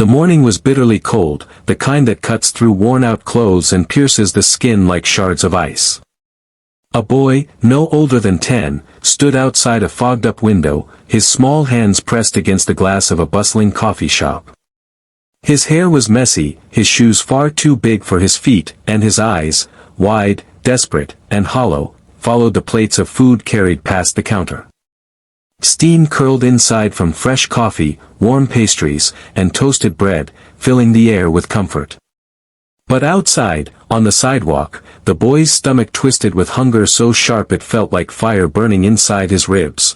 The morning was bitterly cold, the kind that cuts through worn-out clothes and pierces the skin like shards of ice. A boy, no older than 10, stood outside a fogged-up window, his small hands pressed against the glass of a bustling coffee shop. His hair was messy, his shoes far too big for his feet, and his eyes, wide, desperate, and hollow, followed the plates of food carried past the counter. Steam curled inside from fresh coffee, warm pastries, and toasted bread, filling the air with comfort. But outside, on the sidewalk, the boy's stomach twisted with hunger so sharp it felt like fire burning inside his ribs.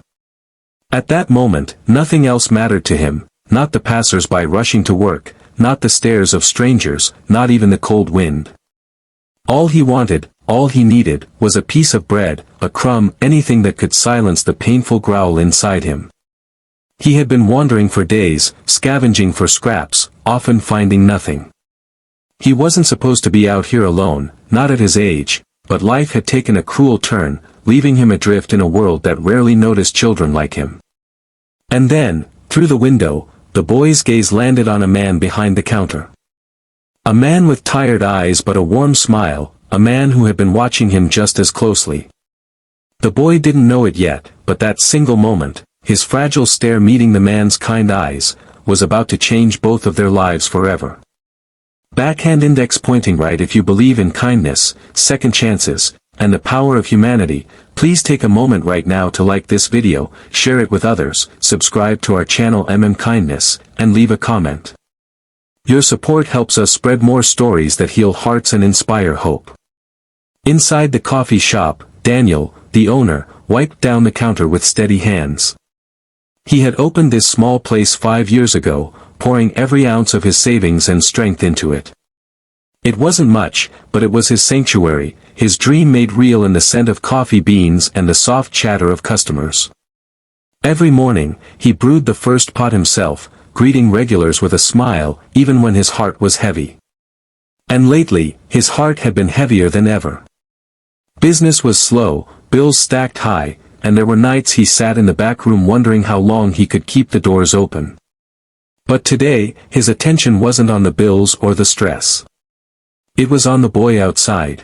At that moment, nothing else mattered to him, not the passers-by rushing to work, not the stares of strangers, not even the cold wind. All he wanted, all he needed, was a piece of bread, a crumb, anything that could silence the painful growl inside him. He had been wandering for days, scavenging for scraps, often finding nothing. He wasn't supposed to be out here alone, not at his age, but life had taken a cruel turn, leaving him adrift in a world that rarely noticed children like him. And then, through the window, the boy's gaze landed on a man behind the counter. A man with tired eyes but a warm smile, a man who had been watching him just as closely. The boy didn't know it yet, but that single moment, his fragile stare meeting the man's kind eyes, was about to change both of their lives forever. Backhand index pointing right. If you believe in kindness, second chances, and the power of humanity, please take a moment right now to like this video, share it with others, subscribe to our channel Kindness, and leave a comment. Your support helps us spread more stories that heal hearts and inspire hope. Inside the coffee shop, Daniel, the owner, wiped down the counter with steady hands. He had opened this small place 5 years ago, pouring every ounce of his savings and strength into it. It wasn't much, but it was his sanctuary, his dream made real in the scent of coffee beans and the soft chatter of customers. Every morning, he brewed the first pot himself, greeting regulars with a smile, even when his heart was heavy. And lately, his heart had been heavier than ever. Business was slow, bills stacked high, and there were nights he sat in the back room wondering how long he could keep the doors open. But today, his attention wasn't on the bills or the stress. It was on the boy outside.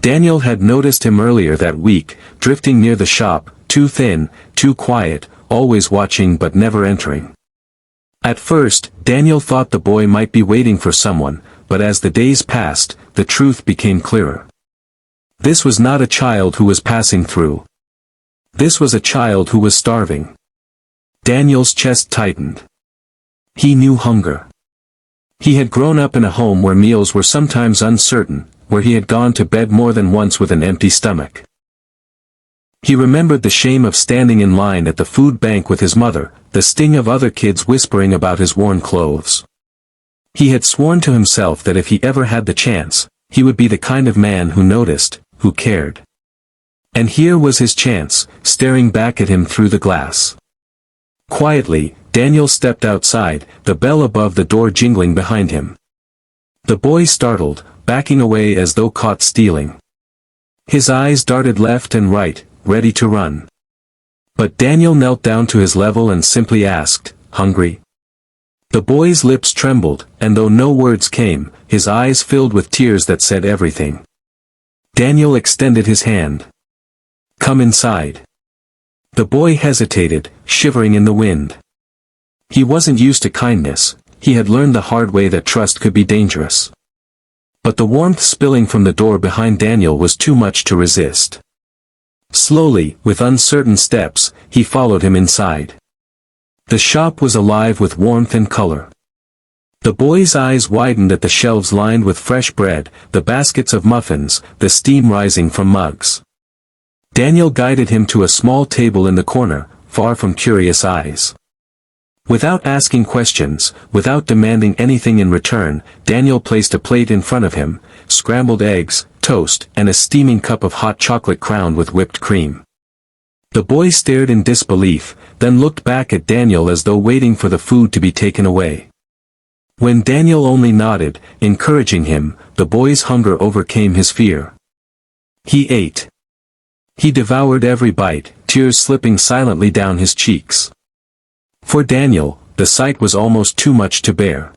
Daniel had noticed him earlier that week, drifting near the shop, too thin, too quiet, always watching but never entering. At first, Daniel thought the boy might be waiting for someone, but as the days passed, the truth became clearer. This was not a child who was passing through. This was a child who was starving. Daniel's chest tightened. He knew hunger. He had grown up in a home where meals were sometimes uncertain, where he had gone to bed more than once with an empty stomach. He remembered the shame of standing in line at the food bank with his mother, the sting of other kids whispering about his worn clothes. He had sworn to himself that if he ever had the chance, he would be the kind of man who noticed, who cared. And here was his chance, staring back at him through the glass. Quietly, Daniel stepped outside, the bell above the door jingling behind him. The boy startled, backing away as though caught stealing. His eyes darted left and right, ready to run. But Daniel knelt down to his level and simply asked, "Hungry?" The boy's lips trembled, and though no words came, his eyes filled with tears that said everything. Daniel extended his hand. "Come inside." The boy hesitated, shivering in the wind. He wasn't used to kindness, he had learned the hard way that trust could be dangerous. But the warmth spilling from the door behind Daniel was too much to resist. Slowly, with uncertain steps, he followed him inside. The shop was alive with warmth and color. The boy's eyes widened at the shelves lined with fresh bread, the baskets of muffins, the steam rising from mugs. Daniel guided him to a small table in the corner, far from curious eyes. Without asking questions, without demanding anything in return, Daniel placed a plate in front of him, scrambled eggs, toast, and a steaming cup of hot chocolate crowned with whipped cream. The boy stared in disbelief, then looked back at Daniel as though waiting for the food to be taken away. When Daniel only nodded, encouraging him, the boy's hunger overcame his fear. He ate. He devoured every bite, tears slipping silently down his cheeks. For Daniel, the sight was almost too much to bear.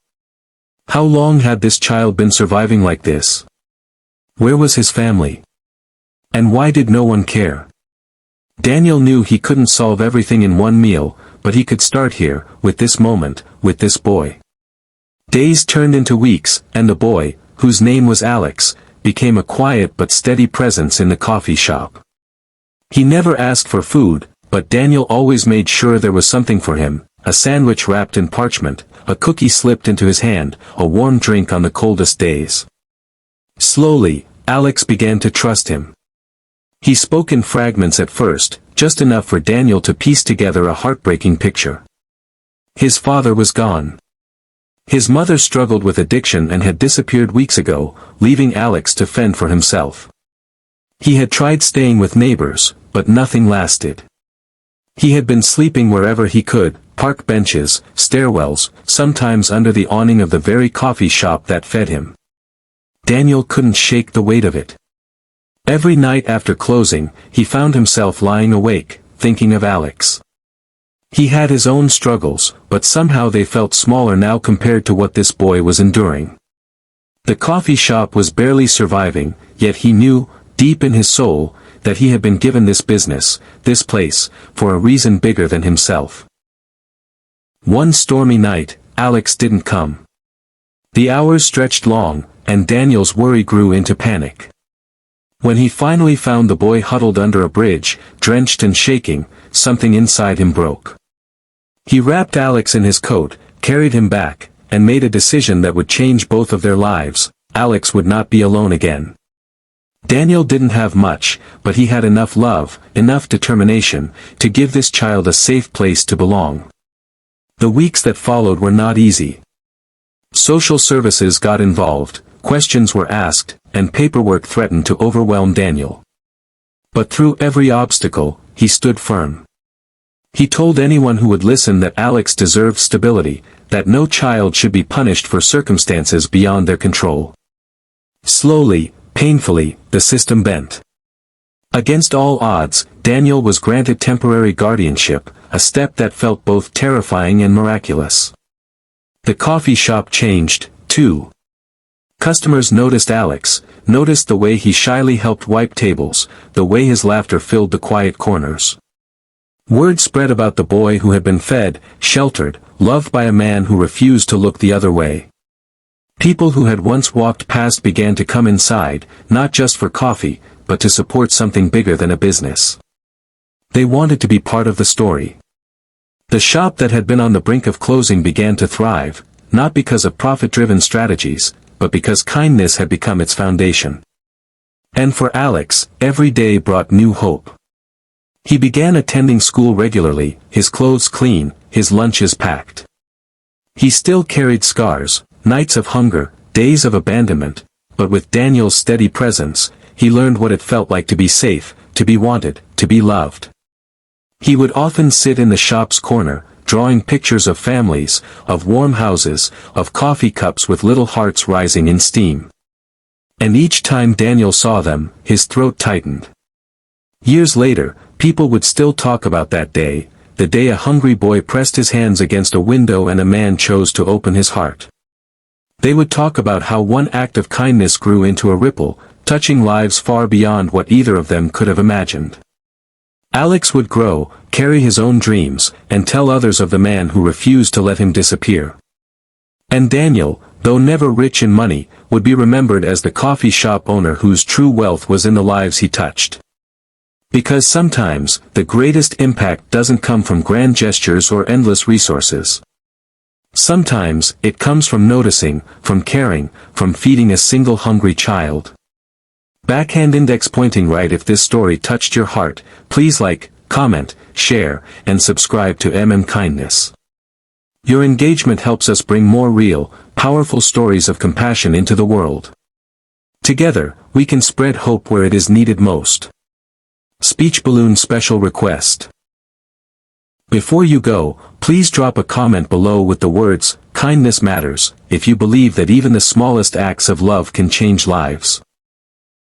How long had this child been surviving like this? Where was his family? And why did no one care? Daniel knew he couldn't solve everything in one meal, but he could start here, with this moment, with this boy. Days turned into weeks, and the boy, whose name was Alex, became a quiet but steady presence in the coffee shop. He never asked for food, but Daniel always made sure there was something for him, a sandwich wrapped in parchment, a cookie slipped into his hand, a warm drink on the coldest days. Slowly, Alex began to trust him. He spoke in fragments at first, just enough for Daniel to piece together a heartbreaking picture. His father was gone. His mother struggled with addiction and had disappeared weeks ago, leaving Alex to fend for himself. He had tried staying with neighbors, but nothing lasted. He had been sleeping wherever he could, park benches, stairwells, sometimes under the awning of the very coffee shop that fed him. Daniel couldn't shake the weight of it. Every night after closing, he found himself lying awake, thinking of Alex. He had his own struggles, but somehow they felt smaller now compared to what this boy was enduring. The coffee shop was barely surviving, yet he knew, deep in his soul, that he had been given this business, this place, for a reason bigger than himself. One stormy night, Alex didn't come. The hours stretched long, and Daniel's worry grew into panic. When he finally found the boy huddled under a bridge, drenched and shaking, something inside him broke. He wrapped Alex in his coat, carried him back, and made a decision that would change both of their lives. Alex would not be alone again. Daniel didn't have much, but he had enough love, enough determination, to give this child a safe place to belong. The weeks that followed were not easy. Social services got involved, questions were asked, and paperwork threatened to overwhelm Daniel. But through every obstacle, he stood firm. He told anyone who would listen that Alex deserved stability, that no child should be punished for circumstances beyond their control. Slowly, painfully, the system bent. Against all odds, Daniel was granted temporary guardianship, a step that felt both terrifying and miraculous. The coffee shop changed, too. Customers noticed Alex, noticed the way he shyly helped wipe tables, the way his laughter filled the quiet corners. Word spread about the boy who had been fed, sheltered, loved by a man who refused to look the other way. People who had once walked past began to come inside, not just for coffee, but to support something bigger than a business. They wanted to be part of the story. The shop that had been on the brink of closing began to thrive, not because of profit-driven strategies, but because kindness had become its foundation. And for Alex, every day brought new hope. He began attending school regularly, his clothes clean, his lunches packed. He still carried scars, nights of hunger, days of abandonment, but with Daniel's steady presence, he learned what it felt like to be safe, to be wanted, to be loved. He would often sit in the shop's corner, drawing pictures of families, of warm houses, of coffee cups with little hearts rising in steam. And each time Daniel saw them, his throat tightened. Years later, people would still talk about that day, the day a hungry boy pressed his hands against a window and a man chose to open his heart. They would talk about how one act of kindness grew into a ripple, touching lives far beyond what either of them could have imagined. Alex would grow, carry his own dreams, and tell others of the man who refused to let him disappear. And Daniel, though never rich in money, would be remembered as the coffee shop owner whose true wealth was in the lives he touched. Because sometimes, the greatest impact doesn't come from grand gestures or endless resources. Sometimes, it comes from noticing, from caring, from feeding a single hungry child. Backhand index pointing right. If this story touched your heart, please like, comment, share, and subscribe to Kindness. Your engagement helps us bring more real, powerful stories of compassion into the world. Together, we can spread hope where it is needed most. Speech balloon special request. Before you go, please drop a comment below with the words, "Kindness matters," if you believe that even the smallest acts of love can change lives.